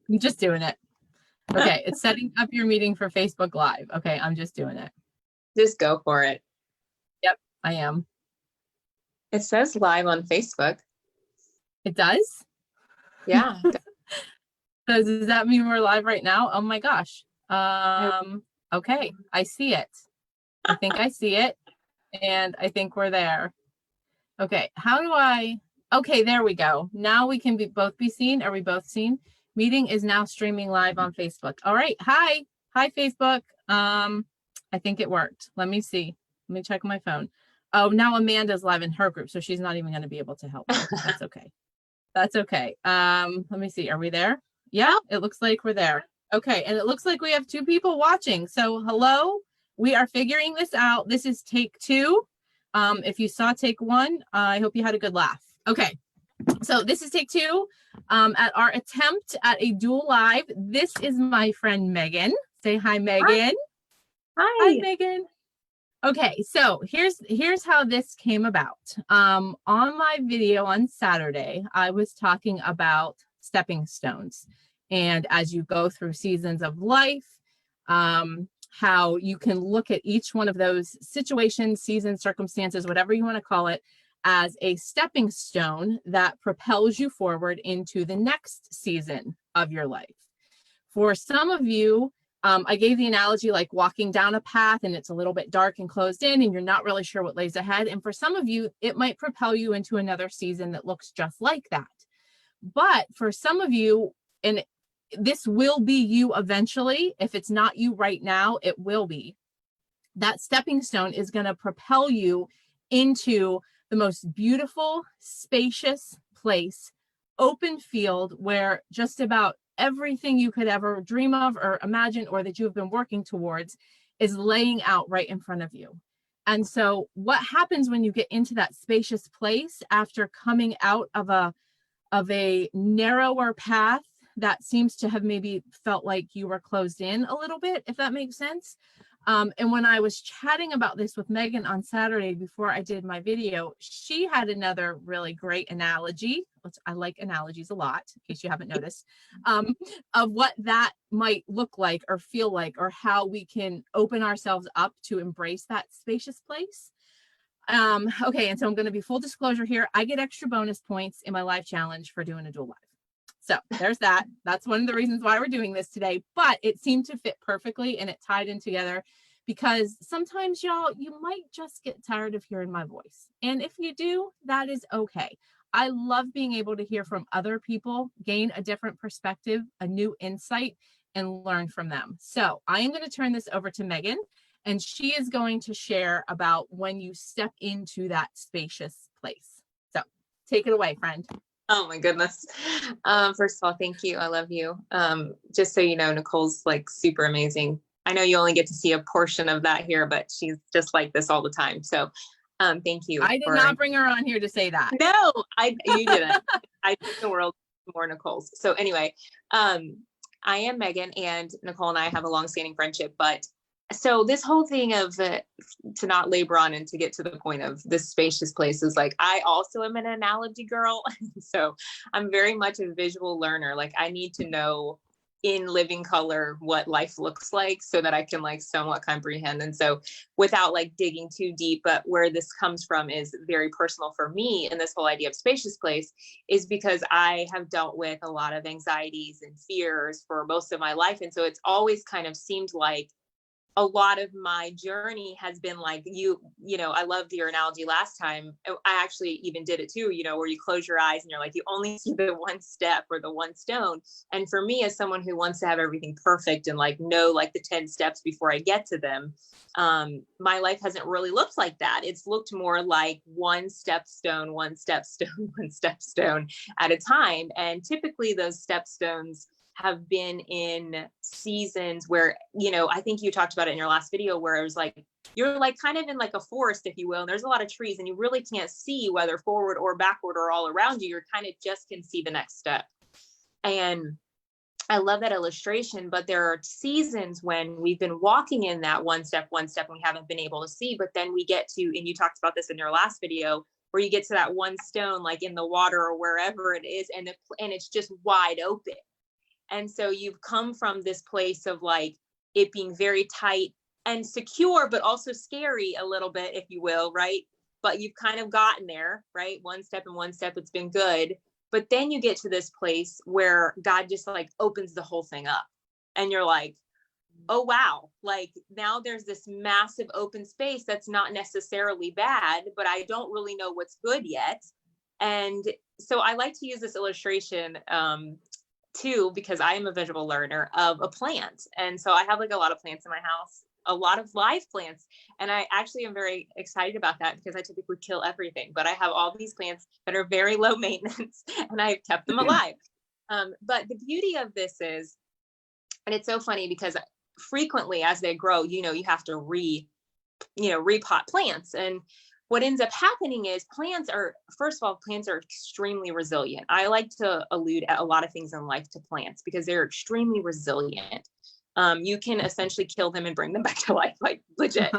I'm just doing it. Okay, it's setting up your meeting for Facebook Live. Okay, I'm just doing it. Just go for it. Yep, I am. It says live on Facebook. It does? Yeah. Does that mean we're live right now? Oh my gosh. Okay, I see it. I think I see it. And I think we're there. Okay, how do I? Okay, there we go. Now we can both be seen. Are we both seen? Meeting is now streaming live on Facebook. All right. Hi. Hi, Facebook. I think it worked. Let me see. Let me check my phone. Oh, now Amanda's live in her group, so she's not even going to be able to help me. That's okay. That's okay. Let me see. Are we there? Yeah, it looks like we're there. Okay, and it looks like we have 2 people watching. So hello, we are figuring this out. This is take 2. If you saw take 1, I hope you had a good laugh. Okay, so this is take 2 at our attempt at a dual live. This is my friend Megan. Say hi, Megan. Hi. Hi, Megan. Okay, so here's how this came about. On my video on Saturday, I was talking about stepping stones. And as you go through seasons of life, how you can look at each one of those situations, seasons, circumstances, whatever you want to call it, as a stepping stone that propels you forward into the next season of your life. For some of you, I gave the analogy like walking down a path and it's a little bit dark and closed in and you're not really sure what lays ahead. And for some of you, it might propel you into another season that looks just like that. But for some of you, and this will be you eventually, if it's not you right now, it will be. That stepping stone is going to propel you into the most beautiful, spacious place, open field where just about everything you could ever dream of or imagine or that you've been working towards is laying out right in front of you. And so what happens when you get into that spacious place after coming out of a narrower path that seems to have maybe felt like you were closed in a little bit, if that makes sense? And when I was chatting about this with Megan on Saturday before I did my video, she had another really great analogy, which I like analogies a lot, in case you haven't noticed, of what that might look like or feel like, or how we can open ourselves up to embrace that spacious place. Okay, and so I'm going to be full disclosure here. I get extra bonus points in my live challenge for doing a dual live. So there's that. That's one of the reasons why we're doing this today, but it seemed to fit perfectly and it tied in together because sometimes y'all, you might just get tired of hearing my voice. And if you do, that is okay. I love being able to hear from other people, gain a different perspective, a new insight, and learn from them. So I am going to turn this over to Megan, and she is going to share about when you step into that spacious place. So take it away, friend. Oh my goodness. First of all, thank you. I love you. Just so you know, Nicole's like super amazing. I know you only get to see a portion of that here, but she's just like this all the time. So thank you. I did not bring her on here to say that. No, you didn't. I think the world more Nicole's. So anyway, I am Megan, and Nicole and I have a long-standing friendship, but so this whole thing of to not labor on and to get to the point of this spacious place is like, I also am an analogy girl. So I'm very much a visual learner. Like I need to know in living color what life looks like so that I can like somewhat comprehend. And so without like digging too deep, but where this comes from is very personal for me. And this whole idea of spacious place is because I have dealt with a lot of anxieties and fears for most of my life. And so it's always kind of seemed like a lot of my journey has been like you know, I loved your analogy last time. I actually even did it too, you know, where you close your eyes and you're like, you only see the one step or the one stone. And for me, as someone who wants to have everything perfect and like know like the 10 steps before I get to them, my life hasn't really looked like that. It's looked more like one step stone, one step stone, one step stone at a time. And typically those step stones have been in seasons where, you know, I think you talked about it in your last video where it was like, you're like kind of in like a forest, if you will, and there's a lot of trees and you really can't see whether forward or backward or all around you. You're kind of just can see the next step. And I love that illustration, but there are seasons when we've been walking in that one step, and we haven't been able to see, but then we get to, and you talked about this in your last video, where you get to that one stone, like in the water or wherever it is, and it's just wide open. And so you've come from this place of like it being very tight and secure, but also scary a little bit, if you will, right? But you've kind of gotten there, right? One step and one step, it's been good. But then you get to this place where God just like opens the whole thing up. And you're like, oh, wow. Like now there's this massive open space that's not necessarily bad, but I don't really know what's good yet. And so I like to use this illustration too, because I am a visual learner of a plant. And so I have like a lot of plants in my house, a lot of live plants. And I actually am very excited about that because I typically kill everything, but I have all these plants that are very low maintenance and I've kept them alive. But the beauty of this is, and it's so funny because frequently as they grow, you have to repot plants. And what ends up happening is plants are extremely resilient. I like to allude at a lot of things in life to plants because they're extremely resilient. You can essentially kill them and bring them back to life, like legit.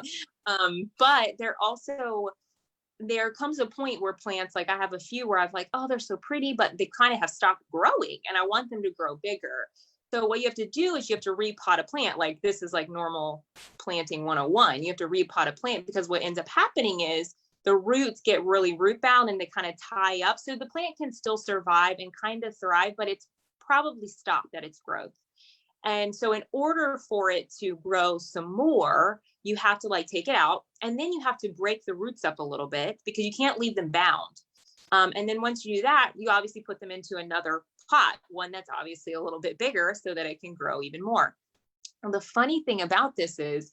But there comes a point where plants, like I have a few where I've like, oh, they're so pretty, but they kind of have stopped growing and I want them to grow bigger. So what you have to do is you have to repot a plant. Like this is like normal planting 101. You have to repot a plant because what ends up happening is the roots get really root bound and they kind of tie up. So the plant can still survive and kind of thrive, but it's probably stopped at its growth. And so in order for it to grow some more, you have to like take it out and then you have to break the roots up a little bit because you can't leave them bound. And then once you do that, you obviously put them into another pot, one that's obviously a little bit bigger so that it can grow even more. And the funny thing about this is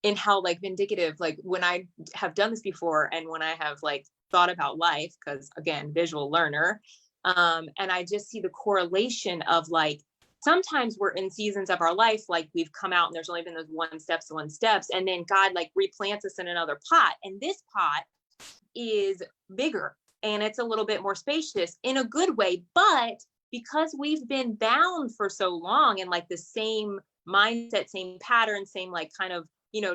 in how like vindicative, like when I have done this before and when I have like thought about life, because again, visual learner, and I just see the correlation of like, sometimes we're in seasons of our life, like we've come out and there's only been those one steps, and then God like replants us in another pot. And this pot is bigger and it's a little bit more spacious in a good way. But because we've been bound for so long and like the same mindset, same pattern, same like kind of,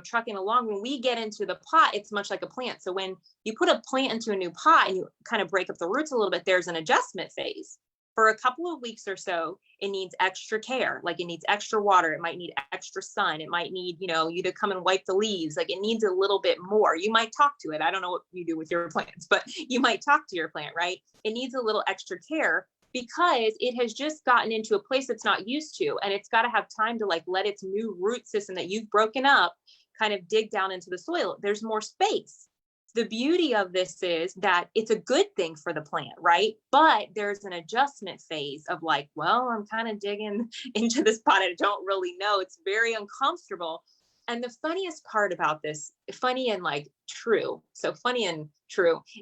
trucking along, when we get into the pot, it's much like a plant. So when you put a plant into a new pot and you kind of break up the roots a little bit, there's an adjustment phase. For a couple of weeks or so, it needs extra care. Like it needs extra water. It might need extra sun. It might need, you to come and wipe the leaves. Like it needs a little bit more. You might talk to it. I don't know what you do with your plants, but you might talk to your plant, right? It needs a little extra care because it has just gotten into a place it's not used to. And it's got to have time to like let its new root system that you've broken up kind of dig down into the soil. There's more space. The beauty of this is that it's a good thing for the plant, right? But there's an adjustment phase of like, well, I'm kind of digging into this pot. I don't really know. It's very uncomfortable. And the funniest part about this, funny and true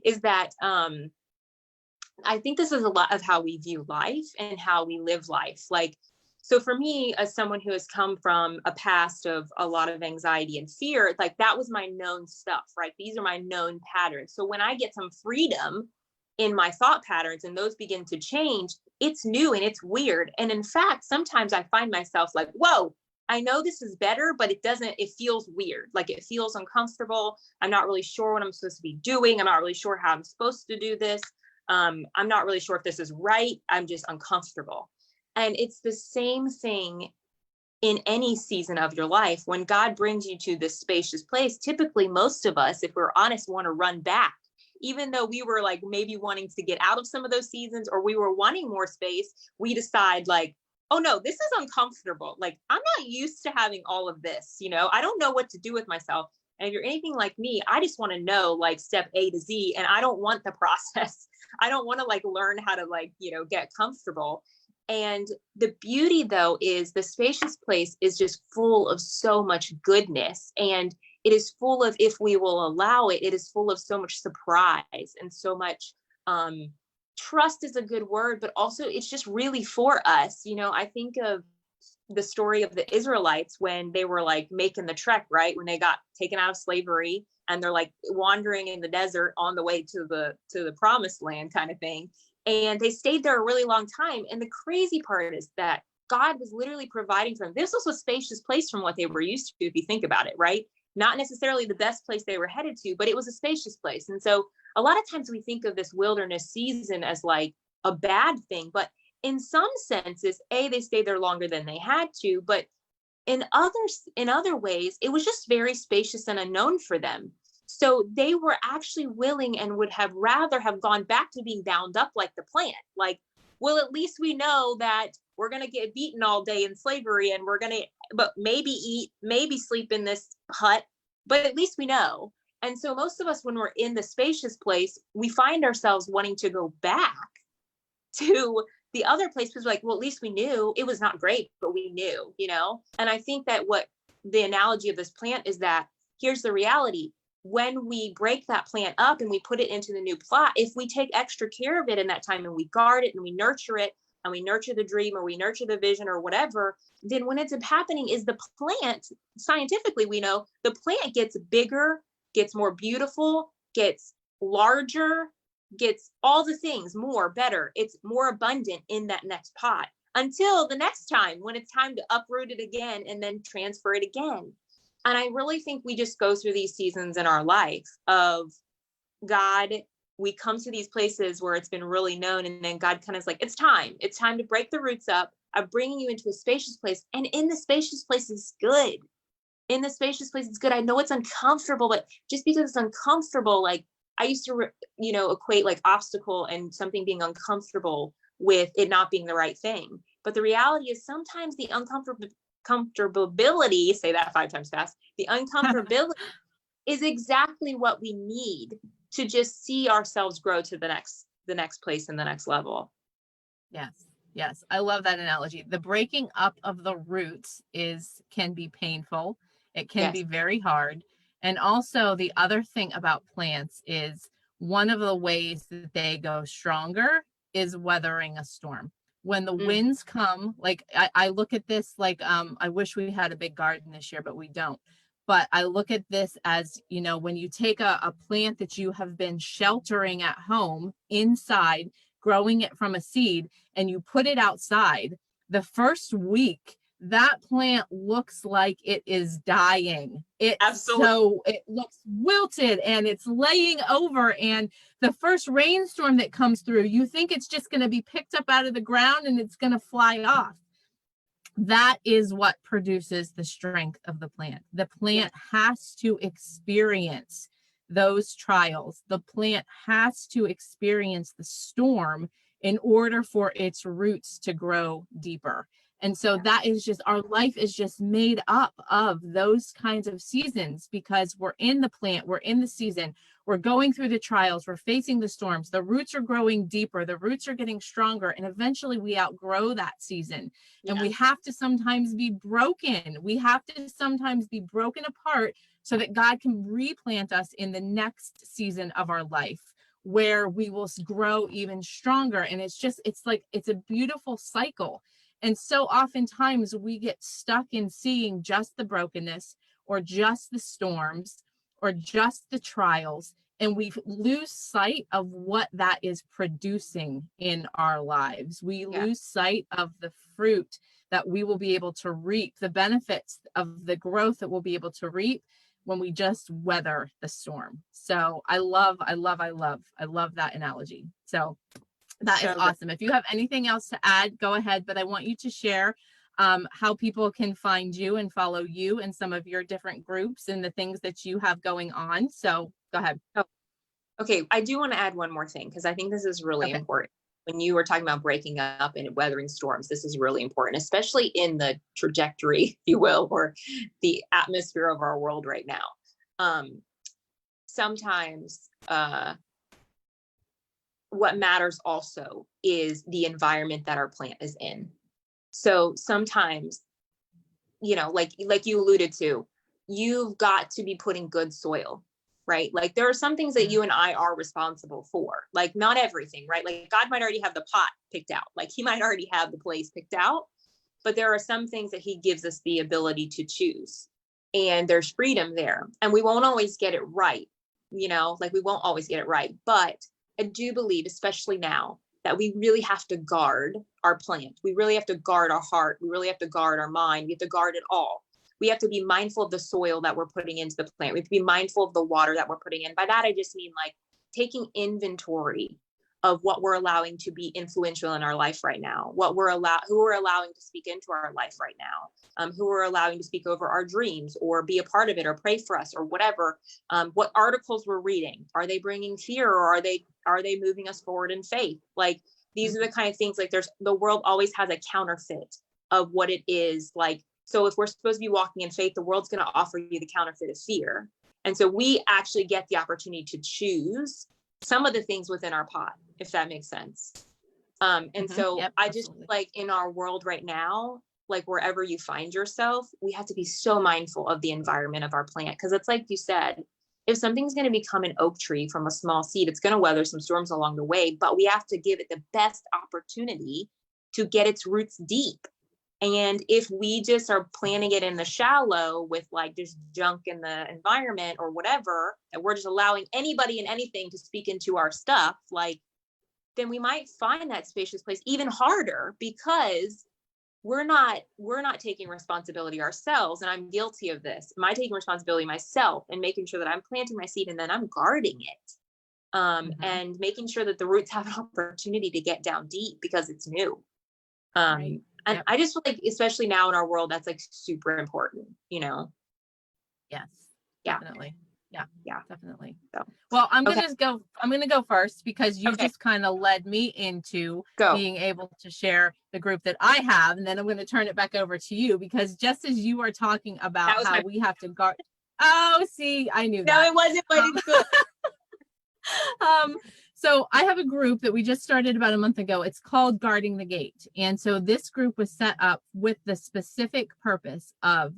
is that I think this is a lot of how we view life and how we live life. So for me, as someone who has come from a past of a lot of anxiety and fear, like that was my known stuff, right? These are my known patterns. So when I get some freedom in my thought patterns and those begin to change, it's new and it's weird. And in fact, sometimes I find myself like, whoa, I know this is better, but it feels weird. Like it feels uncomfortable. I'm not really sure what I'm supposed to be doing. I'm not really sure how I'm supposed to do this. I'm not really sure if this is right. I'm just uncomfortable. And it's the same thing in any season of your life. When God brings you to this spacious place, typically most of us, if we're honest, want to run back, even though we were like maybe wanting to get out of some of those seasons or we were wanting more space, we decide like, oh no, this is uncomfortable. Like I'm not used to having all of this, I don't know what to do with myself. And if you're anything like me, I just want to know like step A to Z, and I don't want the process. I don't want to learn how to get comfortable. And the beauty though is the spacious place is just full of so much goodness, and it is full of, if we will allow it, it is full of so much surprise and so much trust is a good word, but also it's just really for us. I think of the story of the Israelites when they were making the trek, right? When they got taken out of slavery and they're wandering in the desert on the way to the promised land kind of thing. And they stayed there a really long time. And the crazy part is that God was literally providing for them. This was a spacious place from what they were used to, if you think about it, right? Not necessarily the best place they were headed to, but it was a spacious place. And so a lot of times we think of this wilderness season as a bad thing, but in some senses, they stayed there longer than they had to, but in other ways, it was just very spacious and unknown for them. So they were actually willing and would have rather have gone back to being bound up like the plant. Like, well, at least we know that we're going to get beaten all day in slavery, and we're going to, but maybe eat, maybe sleep in this hut, but at least we know. And so most of us, when we're in the spacious place, we find ourselves wanting to go back to the other place, because like, well, at least we knew it was not great, but we knew, you know? And I think that what the analogy of this plant is, that here's the reality. When we break that plant up and we put it into the new plot, if we take extra care of it in that time, and we guard it and we nurture it, and we nurture the dream, or we nurture the vision, or whatever, then what ends up happening is the plant, scientifically, we know the plant gets bigger, gets more beautiful, gets larger, gets all the things more, better. It's more abundant in that next pot, until the next time when it's time to uproot it again and then transfer it again. And I really think we just go through these seasons in our life of God. We come to these places where it's been really known, and then God kind of is like, it's time to break the roots up. I'm bringing you into a spacious place. And in the spacious place is good. In the spacious place, it's good. I know it's uncomfortable, but just because it's uncomfortable, like I used to, equate like obstacle and something being uncomfortable with it not being the right thing. But the reality is sometimes the uncomfortability, say that 5 times fast, the uncomfortability is exactly what we need to just see ourselves grow to the next place and the next level. Yes. I love that analogy. The breaking up of the roots can be painful. It can be very hard. And also the other thing about plants is one of the ways that they go stronger is weathering a storm. When the winds come, like I look at this like, I wish we had a big garden this year, but we don't. But I look at this as, when you take a plant that you have been sheltering at home inside, growing it from a seed, and you put it outside, the first week, that plant looks like it is dying. So it looks wilted and it's laying over. And the first rainstorm that comes through, you think it's just going to be picked up out of the ground and it's going to fly off. That is what produces the strength of the plant. The plant has to experience those trials. The plant has to experience the storm in order for its roots to grow deeper. And so that is just, our life is just made up of those kinds of seasons, because we're in the plant, we're in the season, we're going through the trials, we're facing the storms, the roots are growing deeper, the roots are getting stronger, and eventually we outgrow that season. And we have to sometimes be broken. We have to sometimes be broken apart so that God can replant us in the next season of our life, where we will grow even stronger. And it's a beautiful cycle. And so oftentimes we get stuck in seeing just the brokenness, or just the storms, or just the trials, and we lose sight of what that is producing in our lives. We lose sight of the fruit that we will be able to reap, the benefits of the growth that we'll be able to reap when we just weather the storm. So I love that analogy. So that is awesome. If you have anything else to add, go ahead, but I want you to share how people can find you and follow you and some of your different groups and the things that you have going on. So go ahead. Okay. I do want to add one more thing, because I think this is really important. When you were talking about breaking up and weathering storms, this is really important, especially in the trajectory, if you will, or the atmosphere of our world right now. Sometimes what matters also is the environment that our plant is in. So sometimes, like you alluded to, you've got to be putting good soil, right? Like there are some things that you and I are responsible for, like not everything, right? Like God might already have the pot picked out, like he might already have the place picked out, but there are some things that he gives us the ability to choose, and there's freedom there. And we won't always get it right, like we won't always get it right. But I do believe, especially now, that we really have to guard our plant. We really have to guard our heart. We really have to guard our mind. We have to guard it all. We have to be mindful of the soil that we're putting into the plant. We have to be mindful of the water that we're putting in. By that, I just mean like taking inventory of what we're allowing to be influential in our life right now, who we're allowing to speak into our life right now, who we're allowing to speak over our dreams or be a part of it or pray for us or whatever. What articles we're reading, are they bringing fear, or are they moving us forward in faith? Like, these are the kind of things, like, the world always has a counterfeit of what it is. Like, so if we're supposed to be walking in faith, the world's going to offer you the counterfeit of fear. And so we actually get the opportunity to choose some of the things within our pot, if that makes sense. And so Yep, I just absolutely. like, in our world right now, like wherever you find yourself, we have to be so mindful of the environment of our plant. Cause it's like you said, if something's going to become an oak tree from a small seed, it's going to weather some storms along the way, but we have to give it the best opportunity to get its roots deep. And if we just are planting it in the shallow with like just junk in the environment or whatever, and we're just allowing anybody and anything to speak into our stuff, like, then we might find that spacious place even harder, because we're not taking responsibility ourselves. And I'm guilty of this. Am I taking responsibility myself and making sure that I'm planting my seed and then I'm guarding it, and making sure that the roots have an opportunity to get down deep because it's new. Right. And Yep. I just feel like, especially now in our world, that's like super important, Yes, Yeah. definitely. Yeah, Yeah. definitely. So, Well, I'm okay. gonna go first because you Okay. just kind of led me into Go. being able to share the group that I have, and then I'm going to turn it back over to you, because just as you are talking That about was how we have to guard. Oh, see, I knew no, that. it wasn't, but it's good. So I have a group that we just started about a month ago. It's called Guarding the Gate. And so this group was set up with the specific purpose of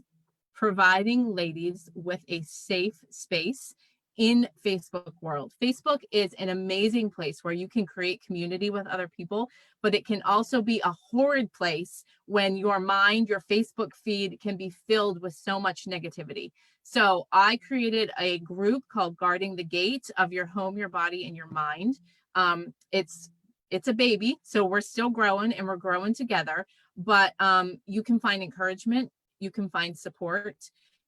providing ladies with a safe space in Facebook world. Facebook is an amazing place where you can create community with other people, but it can also be a horrid place when your mind, your Facebook feed can be filled with so much negativity. So I created a group called Guarding the Gate of your home, your body, and your mind. It's a baby, so we're still growing and we're growing together, but you can find encouragement, you can find support,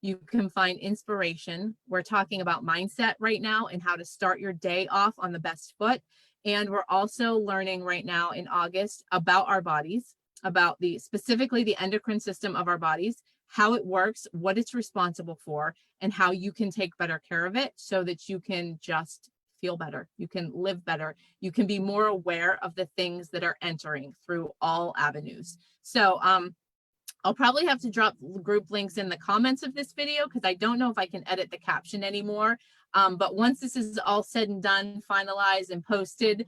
you can find inspiration. We're talking about mindset right now and how to start your day off on the best foot. And we're also learning right now in August about our bodies, about specifically the endocrine system of our bodies, how it works, what it's responsible for, and how you can take better care of it so that you can just feel better. You can live better. You can be more aware of the things that are entering through all avenues. So, I'll probably have to drop group links in the comments of this video because I don't know if I can edit the caption anymore. But once this is all said and done, finalized and posted,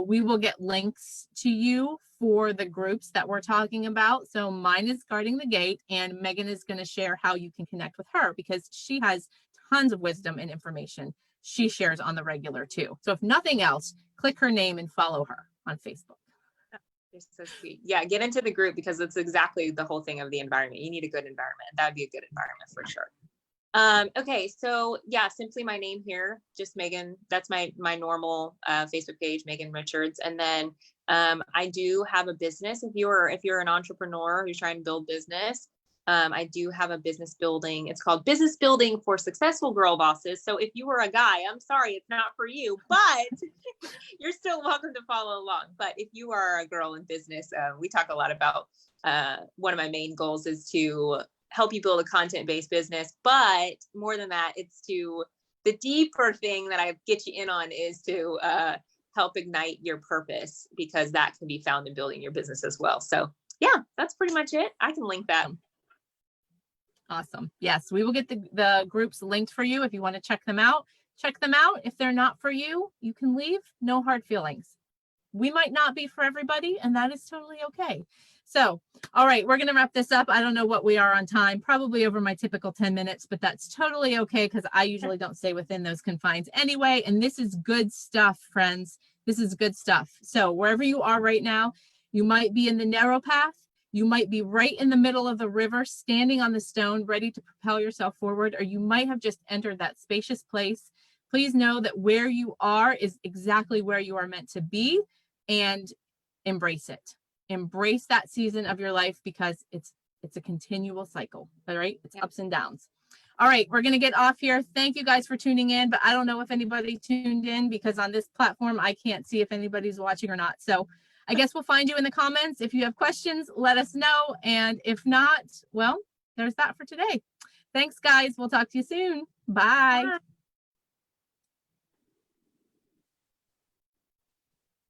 we will get links to you for the groups that we're talking about. So mine is Guarding the Gate, and Megan is going to share how you can connect with her because she has tons of wisdom and information she shares on the regular too. So if nothing else, click her name and follow her on Facebook. You're so sweet. Yeah, get into the group because it's exactly the whole thing of the environment. You need a good environment. That'd be a good environment for sure. Okay, so yeah, simply my name here, just Megan. That's my normal Facebook page, Megan Richards. And then I do have a business. If you're an entrepreneur who's trying to build business, I do have a business building. It's called Business Building for Successful Girl Bosses. So if you were a guy, I'm sorry, it's not for you, but you're still welcome to follow along. But if you are a girl in business, we talk a lot about one of my main goals is to help you build a content-based business. But more than that, it's the deeper thing that I get you in on is to help ignite your purpose, because that can be found in building your business as well. So yeah, that's pretty much it. I can link that. Awesome. Yes, we will get the groups linked for you if you want to check them out. Check them out. If they're not for you, you can leave. No hard feelings. We might not be for everybody, and that is totally okay. So, all right, we're going to wrap this up. I don't know what we are on time, probably over my typical 10 minutes, but that's totally okay because I usually don't stay within those confines anyway. And this is good stuff, friends. This is good stuff. So wherever you are right now, you might be in the narrow path. You might be right in the middle of the river, standing on the stone, ready to propel yourself forward, or you might have just entered that spacious place. Please know that where you are is exactly where you are meant to be, and embrace it. Embrace that season of your life because it's a continual cycle, all right? It's ups and downs. All right, we're going to get off here. Thank you guys for tuning in, but I don't know if anybody tuned in because on this platform, I can't see if anybody's watching or not. So I guess we'll find you in the comments. If you have questions, let us know. And if not, well, there's that for today. Thanks, guys. We'll talk to you soon. Bye. Bye.